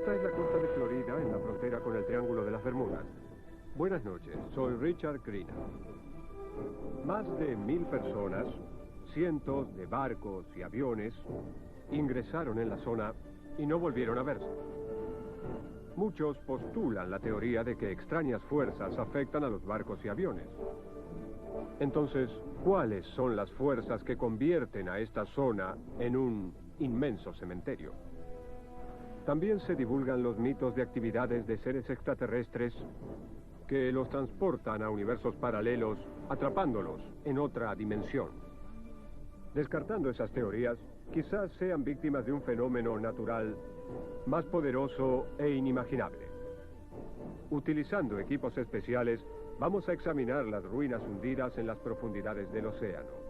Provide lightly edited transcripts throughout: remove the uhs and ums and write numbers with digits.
Esta es la costa de Florida, en la frontera con el Triángulo de las Bermudas. Buenas noches, soy Richard Crenna. Más de 1000 personas, cientos de barcos y aviones, ingresaron en la zona y no volvieron a verse. Muchos postulan la teoría de que extrañas fuerzas afectan a los barcos y aviones. Entonces, ¿cuáles son las fuerzas que convierten a esta zona en un inmenso cementerio? También se divulgan los mitos de actividades de seres extraterrestres que los transportan a universos paralelos, atrapándolos en otra dimensión. Descartando esas teorías, quizás sean víctimas de un fenómeno natural más poderoso e inimaginable. Utilizando equipos especiales, vamos a examinar las ruinas hundidas en las profundidades del océano.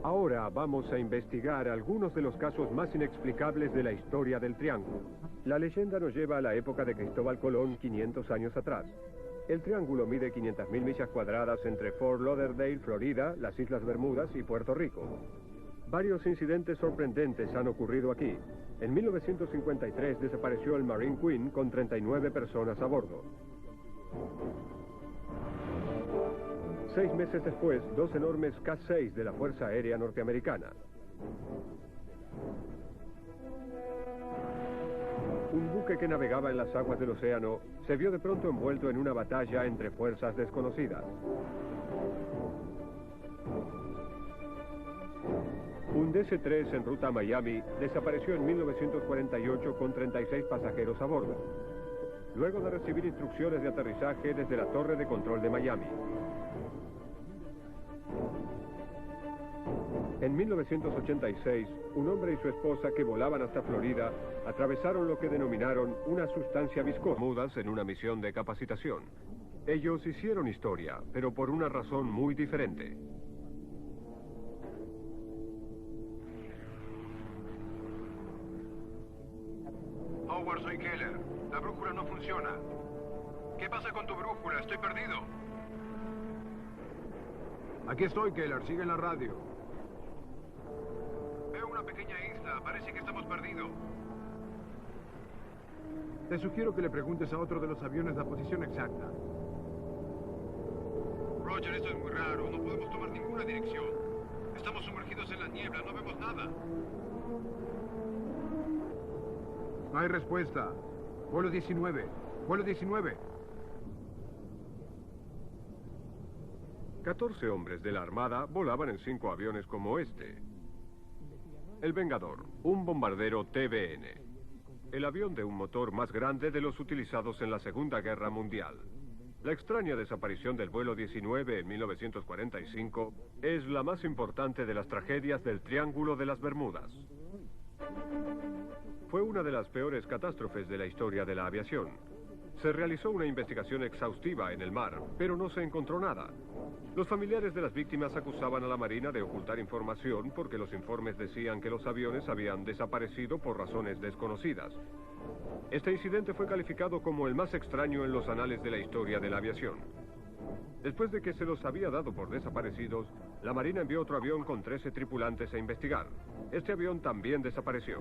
Ahora vamos a investigar algunos de los casos más inexplicables de la historia del Triángulo. La leyenda nos lleva a la época de Cristóbal Colón, 500 años atrás. El Triángulo mide 500.000 millas cuadradas entre Fort Lauderdale, Florida, las Islas Bermudas y Puerto Rico. Varios incidentes sorprendentes han ocurrido aquí. En 1953 desapareció el Marine Queen con 39 personas a bordo. 6 meses después, 2 enormes K-6 de la Fuerza Aérea Norteamericana. Un buque que navegaba en las aguas del océano se vio de pronto envuelto en una batalla entre fuerzas desconocidas. Un DC-3 en ruta a Miami desapareció en 1948 con 36 pasajeros a bordo, luego de recibir instrucciones de aterrizaje desde la torre de control de Miami. En 1986, un hombre y su esposa que volaban hasta Florida atravesaron lo que denominaron una sustancia viscosa. Mudas en una misión de capacitación. Ellos hicieron historia, pero por una razón muy diferente. Howard, soy Keller. La brújula no funciona. ¿Qué pasa con tu brújula? Estoy perdido. Aquí estoy, Keller. Sigue en la radio. Veo una pequeña isla. Parece que estamos perdidos. Te sugiero que le preguntes a otro de los aviones la posición exacta. Roger, esto es muy raro. No podemos tomar ninguna dirección. Estamos sumergidos en la niebla. No vemos nada. No hay respuesta. Vuelo 19. Vuelo 19. 14 hombres de la Armada volaban en 5 aviones como este. El Vengador, un bombardero TBN. El avión de un motor más grande de los utilizados en la Segunda Guerra Mundial. La extraña desaparición del vuelo 19 en 1945 es la más importante de las tragedias del Triángulo de las Bermudas. Fue una de las peores catástrofes de la historia de la aviación. Se realizó una investigación exhaustiva en el mar, pero no se encontró nada. Los familiares de las víctimas acusaban a la Marina de ocultar información porque los informes decían que los aviones habían desaparecido por razones desconocidas. Este incidente fue calificado como el más extraño en los anales de la historia de la aviación. Después de que se los había dado por desaparecidos, la Marina envió otro avión con 13 tripulantes a investigar. Este avión también desapareció.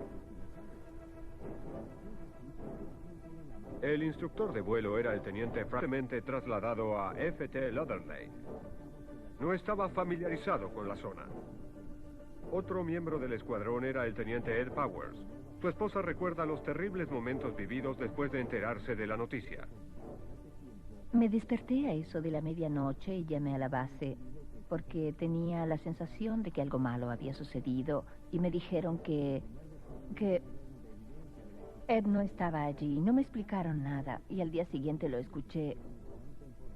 El instructor de vuelo era el teniente Frank, trasladado a F.T. Lauderdale. No estaba familiarizado con la zona. Otro miembro del escuadrón era el teniente Ed Powers. Su esposa recuerda los terribles momentos vividos después de enterarse de la noticia. Me desperté a eso de la medianoche y llamé a la base porque tenía la sensación de que algo malo había sucedido y me dijeron que Ed no estaba allí. No me explicaron nada y al día siguiente lo escuché.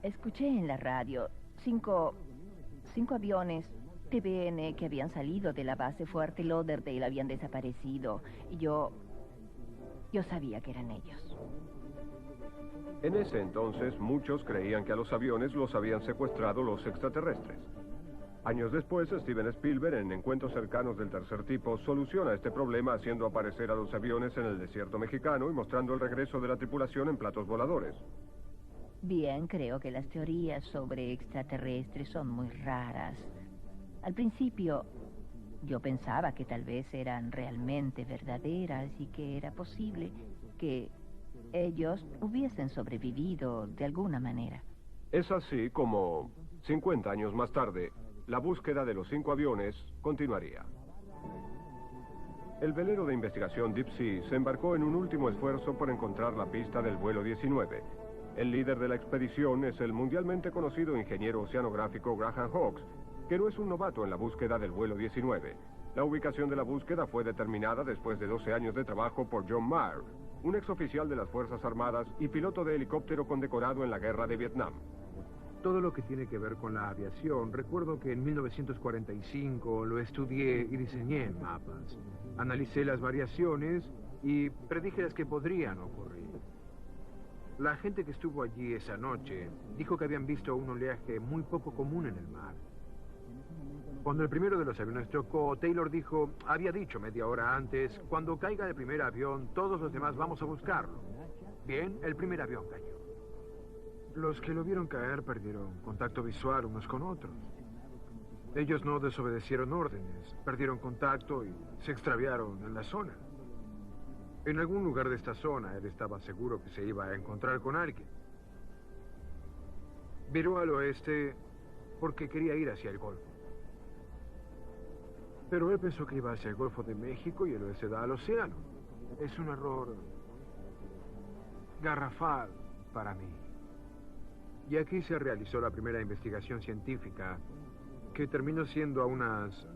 Escuché en la radio 5 aviones TBN que habían salido de la base Fort Lauderdale habían desaparecido y yo sabía que eran ellos. En ese entonces, muchos creían que a los aviones los habían secuestrado los extraterrestres. Años después, Steven Spielberg, en Encuentros cercanos del tercer tipo, soluciona este problema haciendo aparecer a los aviones en el desierto mexicano y mostrando el regreso de la tripulación en platos voladores. Bien, creo que las teorías sobre extraterrestres son muy raras. Al principio, Yo pensaba que tal vez eran realmente verdaderas y que era posible que ellos hubiesen sobrevivido de alguna manera. Es así como, 50 años más tarde, la búsqueda de los 5 aviones continuaría. El velero de investigación Deep Sea se embarcó en un último esfuerzo por encontrar la pista del vuelo 19. El líder de la expedición es el mundialmente conocido ingeniero oceanográfico Graham Hawkes, que no es un novato en la búsqueda del vuelo 19. La ubicación de la búsqueda fue determinada después de 12 años de trabajo por John Maher, un exoficial de las Fuerzas Armadas y piloto de helicóptero condecorado en la Guerra de Vietnam. Todo lo que tiene que ver con la aviación, recuerdo que en 1945 lo estudié y diseñé en mapas. Analicé las variaciones y predije las que podrían ocurrir. La gente que estuvo allí esa noche dijo que habían visto un oleaje muy poco común en el mar. Cuando el primero de los aviones chocó, Taylor dijo, había dicho media hora antes, cuando caiga el primer avión, todos los demás vamos a buscarlo. Bien, el primer avión cayó. Los que lo vieron caer perdieron contacto visual unos con otros. Ellos no desobedecieron órdenes, perdieron contacto y se extraviaron en la zona. En algún lugar de esta zona, él estaba seguro que se iba a encontrar con alguien. Viró al oeste porque quería ir hacia el Golfo. Pero él pensó que iba hacia el Golfo de México y el oeste da al océano. Es un error garrafal para mí. Y aquí se realizó la primera investigación científica, que terminó siendo a unas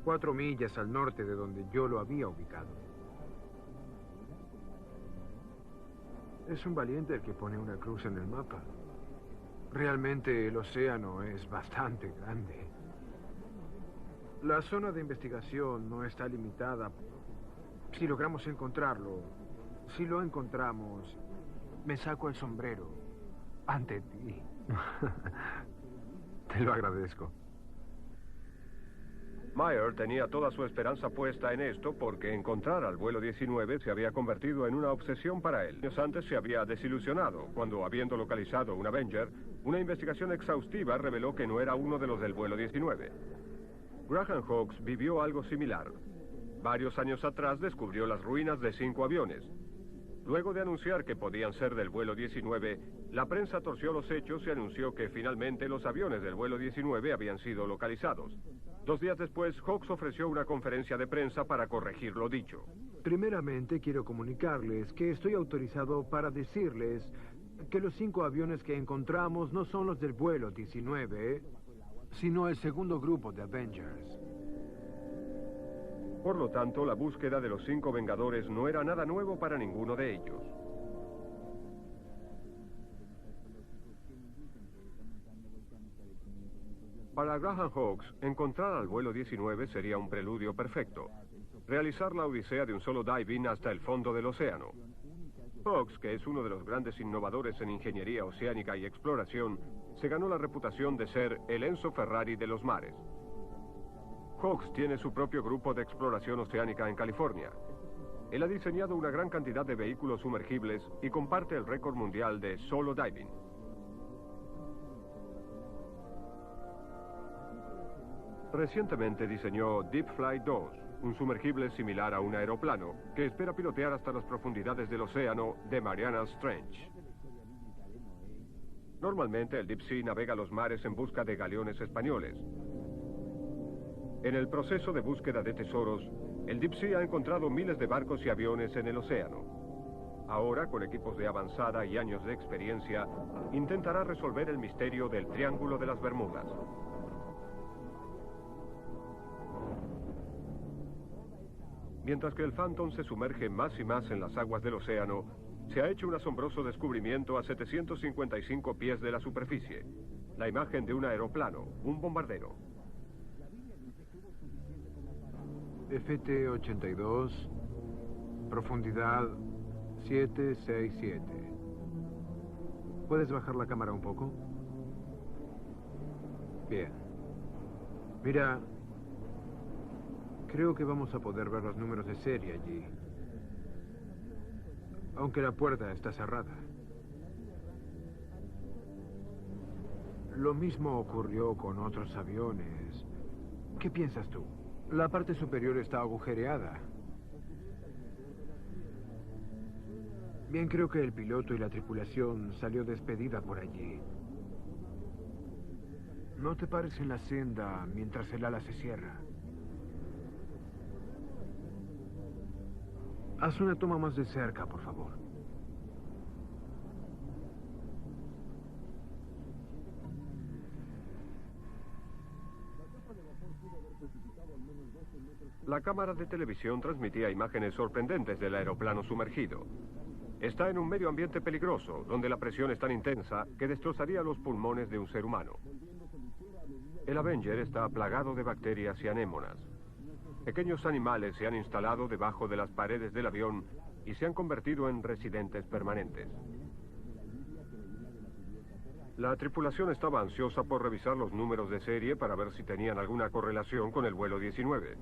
4 millas al norte de donde yo lo había ubicado. Es un valiente el que pone una cruz en el mapa. Realmente el océano es bastante grande. La zona de investigación no está limitada. Si logramos encontrarlo, si lo encontramos, me saco el sombrero ante ti. Te lo agradezco. Maher tenía toda su esperanza puesta en esto porque encontrar al vuelo 19 se había convertido en una obsesión para él. Años antes se había desilusionado cuando, habiendo localizado un Avenger, una investigación exhaustiva reveló que no era uno de los del vuelo 19. Graham Hawkes vivió algo similar. Varios años atrás descubrió las ruinas de 5 aviones. Luego de anunciar que podían ser del vuelo 19, la prensa torció los hechos y anunció que finalmente los aviones del vuelo 19 habían sido localizados. 2 días después, Hawkes ofreció una conferencia de prensa para corregir lo dicho. Primeramente, quiero comunicarles que estoy autorizado para decirles que los 5 aviones que encontramos no son los del vuelo 19, sino el segundo grupo de Avengers. Por lo tanto, la búsqueda de los 5 Vengadores no era nada nuevo para ninguno de ellos. Para Graham Hawkes, encontrar al vuelo 19 sería un preludio perfecto. Realizar la odisea de un solo diving hasta el fondo del océano. Hawkes, que es uno de los grandes innovadores en ingeniería oceánica y exploración, se ganó la reputación de ser el Enzo Ferrari de los mares. Hawkes tiene su propio grupo de exploración oceánica en California. Él ha diseñado una gran cantidad de vehículos sumergibles y comparte el récord mundial de solo diving. Recientemente diseñó Deep Flight 2, un sumergible similar a un aeroplano, que espera pilotear hasta las profundidades del océano de Marianas Trench. Normalmente el Deep Sea navega los mares en busca de galeones españoles. En el proceso de búsqueda de tesoros, el Deep Sea ha encontrado miles de barcos y aviones en el océano. Ahora, con equipos de avanzada y años de experiencia, intentará resolver el misterio del Triángulo de las Bermudas. Mientras que el Phantom se sumerge más y más en las aguas del océano, se ha hecho un asombroso descubrimiento a 755 pies de la superficie. La imagen de un aeroplano, un bombardero. FT-82, profundidad 767. ¿Puedes bajar la cámara un poco? Bien. Mira, creo que vamos a poder ver los números de serie allí. Aunque la puerta está cerrada. Lo mismo ocurrió con otros aviones. ¿Qué piensas tú? La parte superior está agujereada. Bien, creo que el piloto y la tripulación salió despedida por allí. No te pares en la senda mientras el ala se cierra. Haz una toma más de cerca, por favor. La cámara de televisión transmitía imágenes sorprendentes del aeroplano sumergido. Está en un medio ambiente peligroso, donde la presión es tan intensa que destrozaría los pulmones de un ser humano. El Avenger está plagado de bacterias y anémonas. Pequeños animales se han instalado debajo de las paredes del avión y se han convertido en residentes permanentes. La tripulación estaba ansiosa por revisar los números de serie para ver si tenían alguna correlación con el vuelo 19.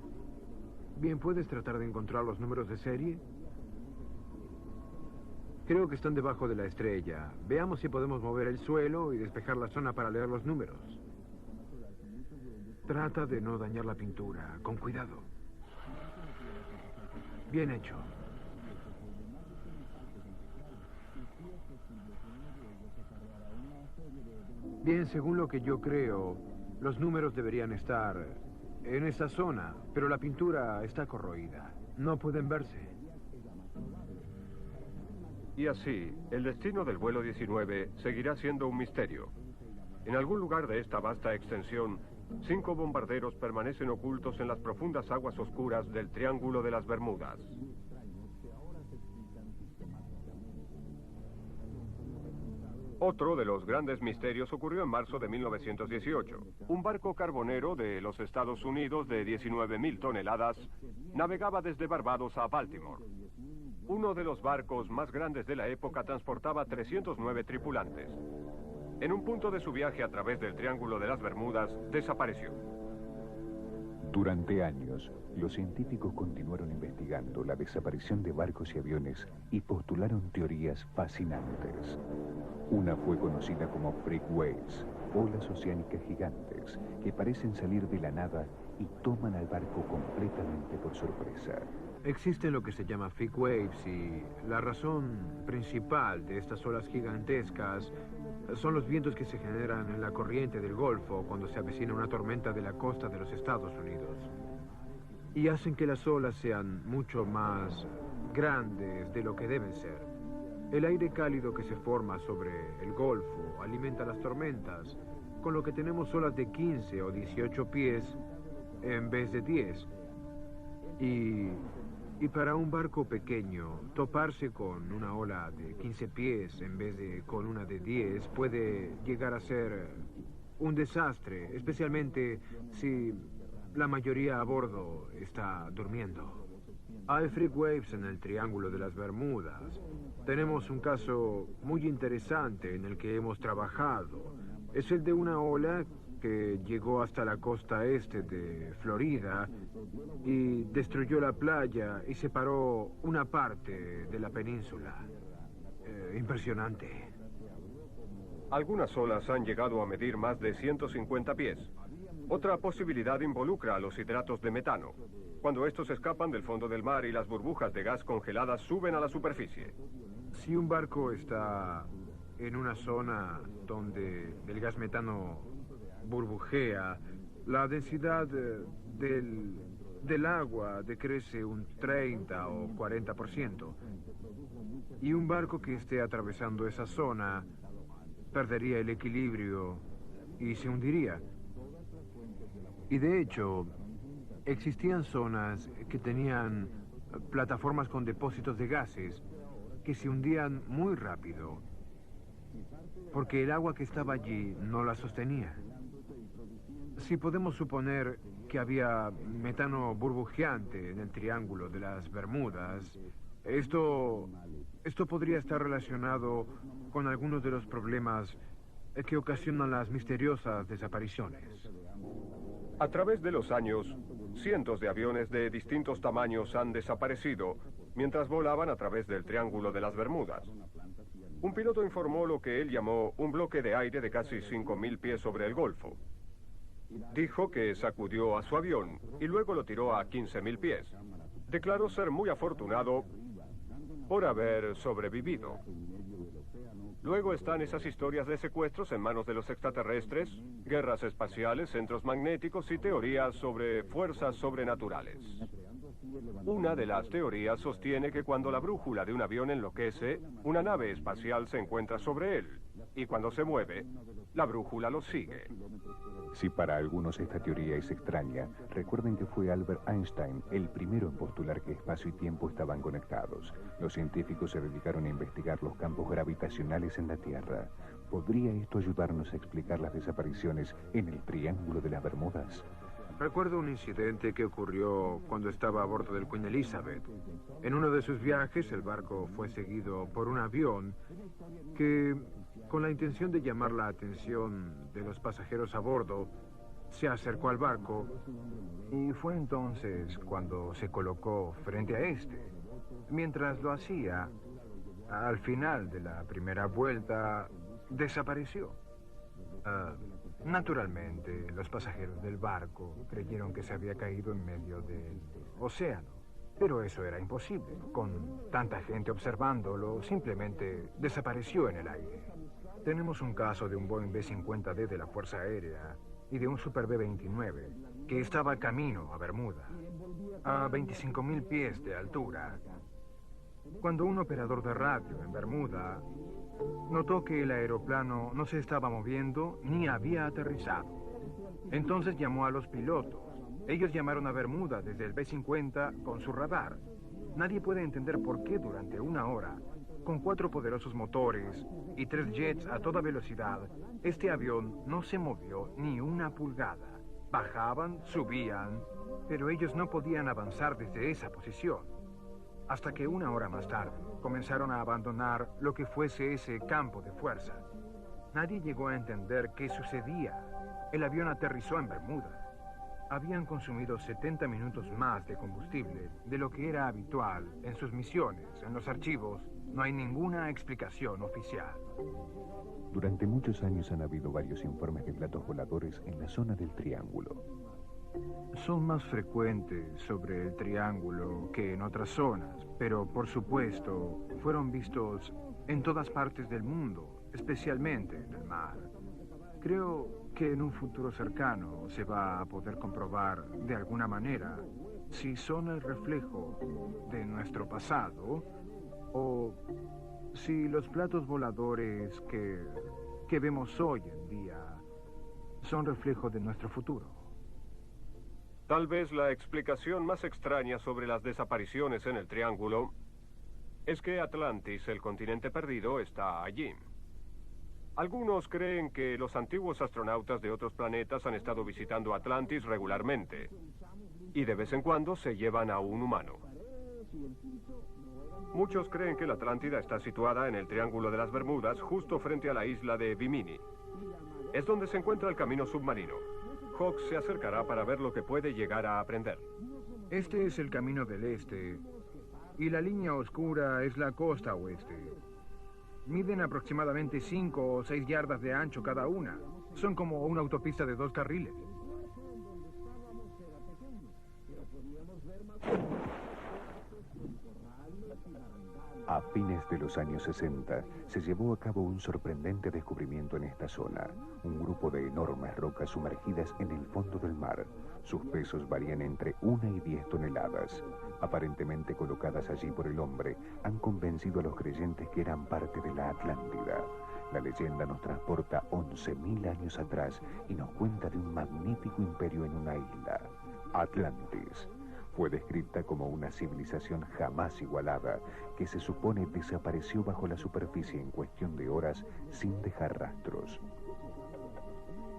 Bien, ¿puedes tratar de encontrar los números de serie? Creo que están debajo de la estrella. Veamos si podemos mover el suelo y despejar la zona para leer los números. Trata de no dañar la pintura, con cuidado. Bien hecho. Bien, según lo que yo creo, los números deberían estar en esa zona, pero la pintura está corroída. No pueden verse. Y así, el destino del vuelo 19 seguirá siendo un misterio. En algún lugar de esta vasta extensión, 5 bombarderos permanecen ocultos en las profundas aguas oscuras del Triángulo de las Bermudas. Otro de los grandes misterios ocurrió en marzo de 1918. Un barco carbonero de los Estados Unidos de 19.000 toneladas navegaba desde Barbados a Baltimore. Uno de los barcos más grandes de la época transportaba 309 tripulantes. En un punto de su viaje a través del Triángulo de las Bermudas, desapareció. Durante años, los científicos continuaron investigando la desaparición de barcos y aviones y postularon teorías fascinantes. Una fue conocida como freak waves, olas oceánicas gigantes que parecen salir de la nada y toman al barco completamente por sorpresa. Existe lo que se llama freak waves y la razón principal de estas olas gigantescas son los vientos que se generan en la corriente del Golfo cuando se avecina una tormenta de la costa de los Estados Unidos. Y hacen que las olas sean mucho más grandes de lo que deben ser. El aire cálido que se forma sobre el Golfo alimenta las tormentas, con lo que tenemos olas de 15 o 18 pies en vez de 10. Y para un barco pequeño, toparse con una ola de 15 pies en vez de con una de 10 puede llegar a ser un desastre, especialmente si la mayoría a bordo está durmiendo. Hay freak waves en el Triángulo de las Bermudas. Tenemos un caso muy interesante en el que hemos trabajado. Es el de una ola que llegó hasta la costa este de Florida y destruyó la playa y separó una parte de la península. Impresionante. Algunas olas han llegado a medir más de 150 pies. Otra posibilidad involucra a los hidratos de metano, cuando estos escapan del fondo del mar y las burbujas de gas congeladas suben a la superficie. Si un barco está en una zona donde el gas metano burbujea, la densidad del agua decrece un 30 o 40%. Y un barco que esté atravesando esa zona perdería el equilibrio y se hundiría. Y de hecho, existían zonas que tenían plataformas con depósitos de gases que se hundían muy rápido porque el agua que estaba allí no la sostenía. Si podemos suponer que había metano burbujeante en el Triángulo de las Bermudas, esto podría estar relacionado con algunos de los problemas que ocasionan las misteriosas desapariciones. A través de los años, cientos de aviones de distintos tamaños han desaparecido mientras volaban a través del Triángulo de las Bermudas. Un piloto informó lo que él llamó un bloque de aire de casi 5.000 pies sobre el Golfo. Dijo que sacudió a su avión y luego lo tiró a 15.000 pies. Declaró ser muy afortunado por haber sobrevivido. Luego están esas historias de secuestros en manos de los extraterrestres, guerras espaciales, centros magnéticos y teorías sobre fuerzas sobrenaturales. Una de las teorías sostiene que cuando la brújula de un avión enloquece, una nave espacial se encuentra sobre él, y cuando se mueve, la brújula lo sigue. Si para algunos esta teoría es extraña, recuerden que fue Albert Einstein el primero en postular que espacio y tiempo estaban conectados. Los científicos se dedicaron a investigar los campos gravitacionales en la Tierra. ¿Podría esto ayudarnos a explicar las desapariciones en el Triángulo de las Bermudas? Recuerdo un incidente que ocurrió cuando estaba a bordo del Queen Elizabeth. En uno de sus viajes, el barco fue seguido por un avión que, con la intención de llamar la atención de los pasajeros a bordo, se acercó al barco y fue entonces cuando se colocó frente a este. Mientras lo hacía, al final de la primera vuelta, desapareció. Naturalmente, los pasajeros del barco creyeron que se había caído en medio del océano. Pero eso era imposible. Con tanta gente observándolo, simplemente desapareció en el aire. Tenemos un caso de un Boeing B-50D de la Fuerza Aérea y de un Super B-29 que estaba camino a Bermuda, a 25.000 pies de altura, cuando un operador de radio en Bermuda notó que el aeroplano no se estaba moviendo ni había aterrizado. Entonces llamó a los pilotos. Ellos llamaron a Bermuda desde el B-50 con su radar. Nadie puede entender por qué durante una hora, con 4 poderosos motores y 3 jets a toda velocidad, este avión no se movió ni una pulgada. Bajaban, subían, pero ellos no podían avanzar desde esa posición. Hasta que una hora más tarde comenzaron a abandonar lo que fuese ese campo de fuerza. Nadie llegó a entender qué sucedía. El avión aterrizó en Bermuda. Habían consumido 70 minutos más de combustible de lo que era habitual en sus misiones. En los archivos no hay ninguna explicación oficial. Durante muchos años han habido varios informes de platos voladores en la zona del Triángulo. Son más frecuentes sobre el Triángulo que en otras zonas, pero por supuesto fueron vistos en todas partes del mundo, especialmente en el mar. Creo que en un futuro cercano se va a poder comprobar de alguna manera si son el reflejo de nuestro pasado o si los platos voladores que vemos hoy en día son reflejo de nuestro futuro. Tal vez la explicación más extraña sobre las desapariciones en el Triángulo es que Atlantis, el continente perdido, está allí. Algunos creen que los antiguos astronautas de otros planetas han estado visitando Atlantis regularmente y de vez en cuando se llevan a un humano. Muchos creen que la Atlántida está situada en el Triángulo de las Bermudas, justo frente a la isla de Bimini. Es donde se encuentra el camino submarino. Hawks se acercará para ver lo que puede llegar a aprender. Este es el camino del este y la línea oscura es la costa oeste. Miden aproximadamente 5 o 6 yardas de ancho cada una. Son como una autopista de 2 carriles. A fines de los años 60 se llevó a cabo un sorprendente descubrimiento en esta zona. Un grupo de enormes rocas sumergidas en el fondo del mar. Sus pesos varían entre 1 y 10 toneladas. Aparentemente colocadas allí por el hombre, han convencido a los creyentes que eran parte de la Atlántida. La leyenda nos transporta 11.000 años atrás y nos cuenta de un magnífico imperio en una isla, Atlantis. Fue descrita como una civilización jamás igualada, que se supone desapareció bajo la superficie en cuestión de horas sin dejar rastros.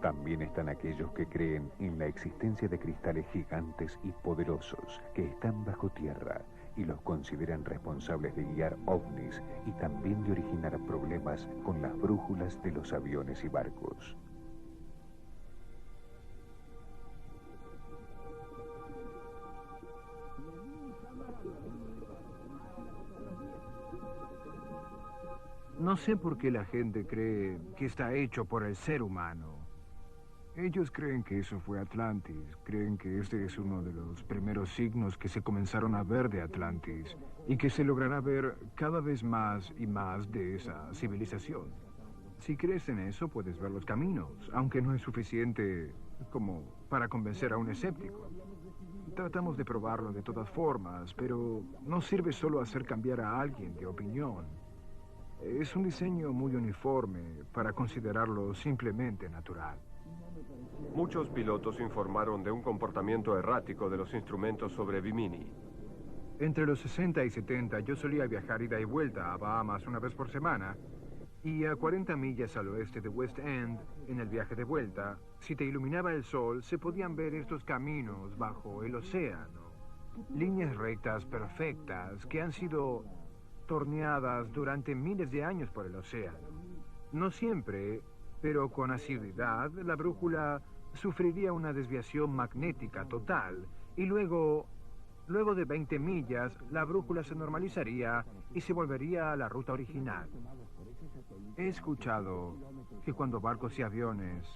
También están aquellos que creen en la existencia de cristales gigantes y poderosos que están bajo tierra y los consideran responsables de guiar ovnis y también de originar problemas con las brújulas de los aviones y barcos. No sé por qué la gente cree que está hecho por el ser humano. Ellos creen que eso fue Atlantis. Creen que este es uno de los primeros signos que se comenzaron a ver de Atlantis y que se logrará ver cada vez más y más de esa civilización. Si crees en eso, puedes ver los caminos, aunque no es suficiente como para convencer a un escéptico. Tratamos de probarlo de todas formas, pero no sirve solo hacer cambiar a alguien de opinión. Es un diseño muy uniforme para considerarlo simplemente natural. Muchos pilotos informaron de un comportamiento errático de los instrumentos sobre Bimini. Entre los 60 y 70 yo solía viajar ida y vuelta a Bahamas una vez por semana, y a 40 millas al oeste de West End, en el viaje de vuelta, si te iluminaba el sol, se podían ver estos caminos bajo el océano. Líneas rectas perfectas que han sido torneadas durante miles de años por el océano. No siempre, pero con asiduidad, la brújula sufriría una desviación magnética total, y luego de 20 millas, la brújula se normalizaría y se volvería a la ruta original. He escuchado que cuando barcos y aviones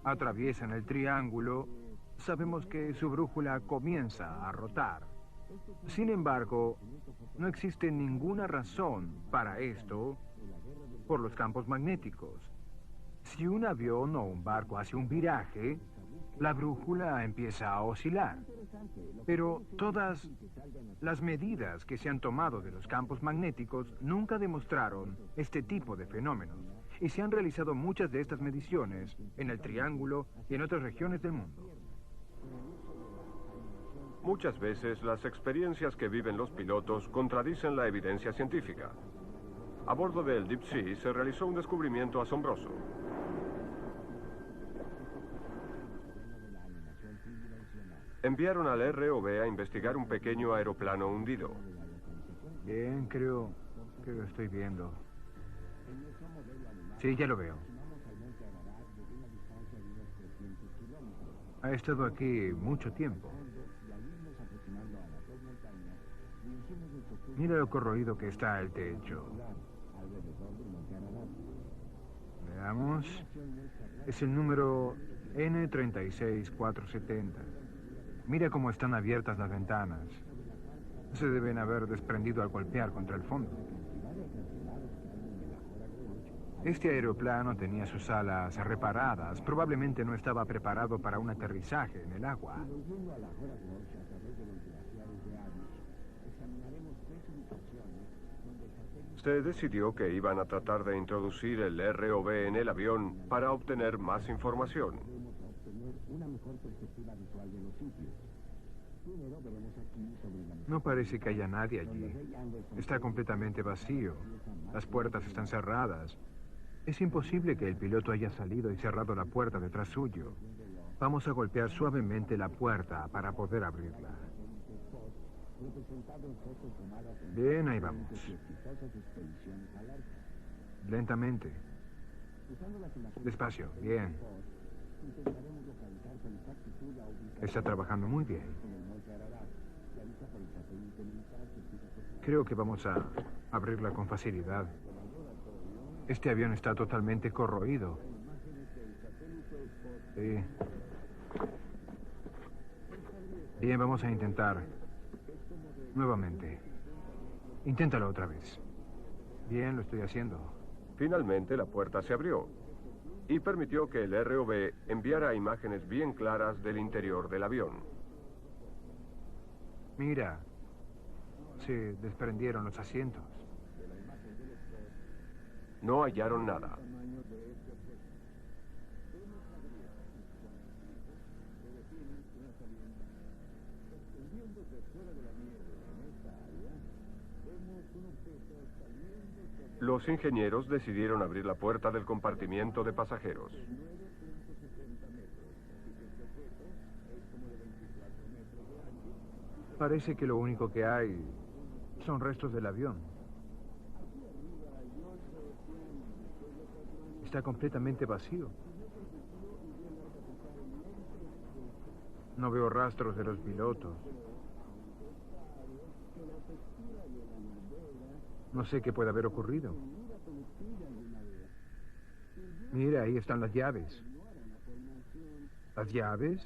atraviesan el triángulo, sabemos que su brújula comienza a rotar. Sin embargo, no existe ninguna razón para esto por los campos magnéticos. Si un avión o un barco hace un viraje, la brújula empieza a oscilar. Pero todas las medidas que se han tomado de los campos magnéticos nunca demostraron este tipo de fenómenos. Y se han realizado muchas de estas mediciones en el Triángulo y en otras regiones del mundo. Muchas veces las experiencias que viven los pilotos contradicen la evidencia científica. A bordo del Deep Sea se realizó un descubrimiento asombroso. Enviaron al ROV a investigar un pequeño aeroplano hundido. Bien, creo que lo estoy viendo. Sí, ya lo veo. Ha estado aquí mucho tiempo. Mira lo corroído que está el techo. Veamos. Es el número N36470. Mira cómo están abiertas las ventanas. Se deben haber desprendido al golpear contra el fondo. Este aeroplano tenía sus alas reparadas. Probablemente no estaba preparado para un aterrizaje en el agua. Se decidió que iban a tratar de introducir el ROV en el avión para obtener más información. No parece que haya nadie allí. Está completamente vacío. Las puertas están cerradas. Es imposible que el piloto haya salido y cerrado la puerta detrás suyo. Vamos a golpear suavemente la puerta para poder abrirla. Bien, ahí vamos. Lentamente. Despacio, bien. Está trabajando muy bien. Creo que vamos a abrirla con facilidad. Este avión está totalmente corroído. Sí. Bien, vamos a intentar. Nuevamente. Inténtalo otra vez. Bien, lo estoy haciendo. Finalmente la puerta se abrió y permitió que el ROV enviara imágenes bien claras del interior del avión. Mira, se desprendieron los asientos. No hallaron nada. Los ingenieros decidieron abrir la puerta del compartimiento de pasajeros. Parece que lo único que hay son restos del avión. Está completamente vacío. No veo rastros de los pilotos. No sé qué puede haber ocurrido. Mira, ahí están las llaves. ¿Las llaves?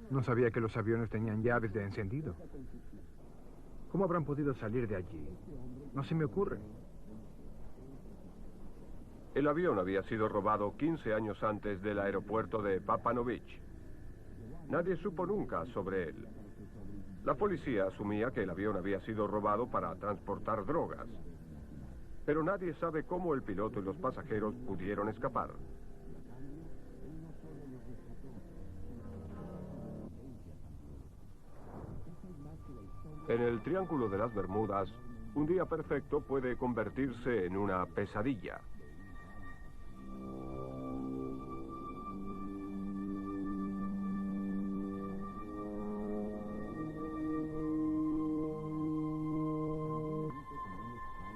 No sabía que los aviones tenían llaves de encendido. ¿Cómo habrán podido salir de allí? No se me ocurre. El avión había sido robado 15 años antes del aeropuerto de Papanovich. Nadie supo nunca sobre él. La policía asumía que el avión había sido robado para transportar drogas. Pero nadie sabe cómo el piloto y los pasajeros pudieron escapar. En el Triángulo de las Bermudas, un día perfecto puede convertirse en una pesadilla.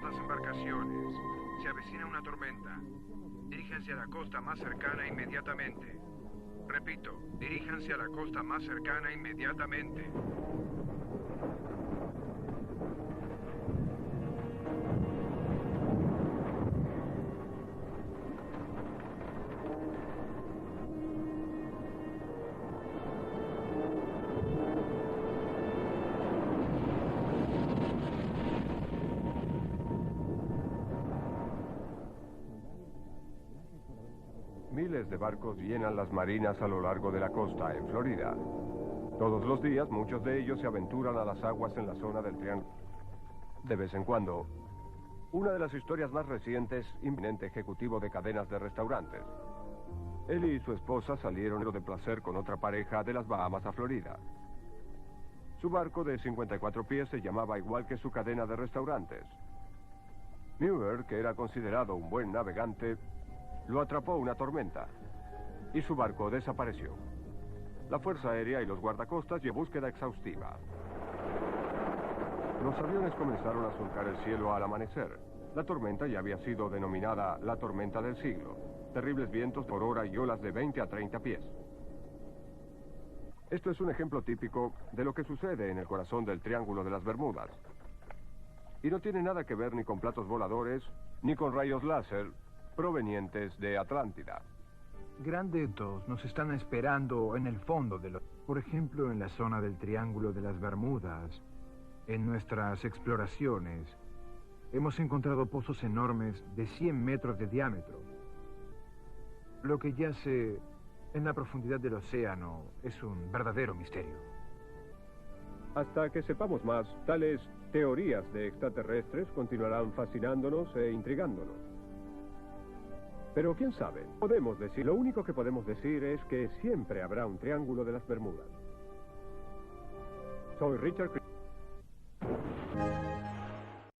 Las embarcaciones. Se avecina una tormenta. Diríjanse a la costa más cercana inmediatamente. Repito, diríjanse a la costa más cercana inmediatamente. Miles de barcos llenan las marinas a lo largo de la costa, en Florida. Todos los días, muchos de ellos se aventuran a las aguas en la zona del Triángulo. De vez en cuando, una de las historias más recientes, inminente ejecutivo de cadenas de restaurantes. Él y su esposa salieron de placer con otra pareja de las Bahamas a Florida. Su barco de 54 pies se llamaba igual que su cadena de restaurantes. Muir, que era considerado un buen navegante, lo atrapó una tormenta y su barco desapareció. La Fuerza Aérea y los guardacostas y búsqueda exhaustiva. Los aviones comenzaron a surcar el cielo al amanecer. La tormenta ya había sido denominada la tormenta del siglo. Terribles vientos por hora y olas de 20 a 30 pies. Esto es un ejemplo típico de lo que sucede en el corazón del Triángulo de las Bermudas. Y no tiene nada que ver ni con platos voladores, ni con rayos láser provenientes de Atlántida. Grandes nos están esperando en el fondo de los... Por ejemplo, en la zona del Triángulo de las Bermudas, en nuestras exploraciones, hemos encontrado pozos enormes de 100 metros de diámetro. Lo que yace en la profundidad del océano es un verdadero misterio. Hasta que sepamos más, tales teorías de extraterrestres continuarán fascinándonos e intrigándonos. Pero quién sabe, podemos decir, lo único que podemos decir es que siempre habrá un Triángulo de las Bermudas. Soy Richard Creed.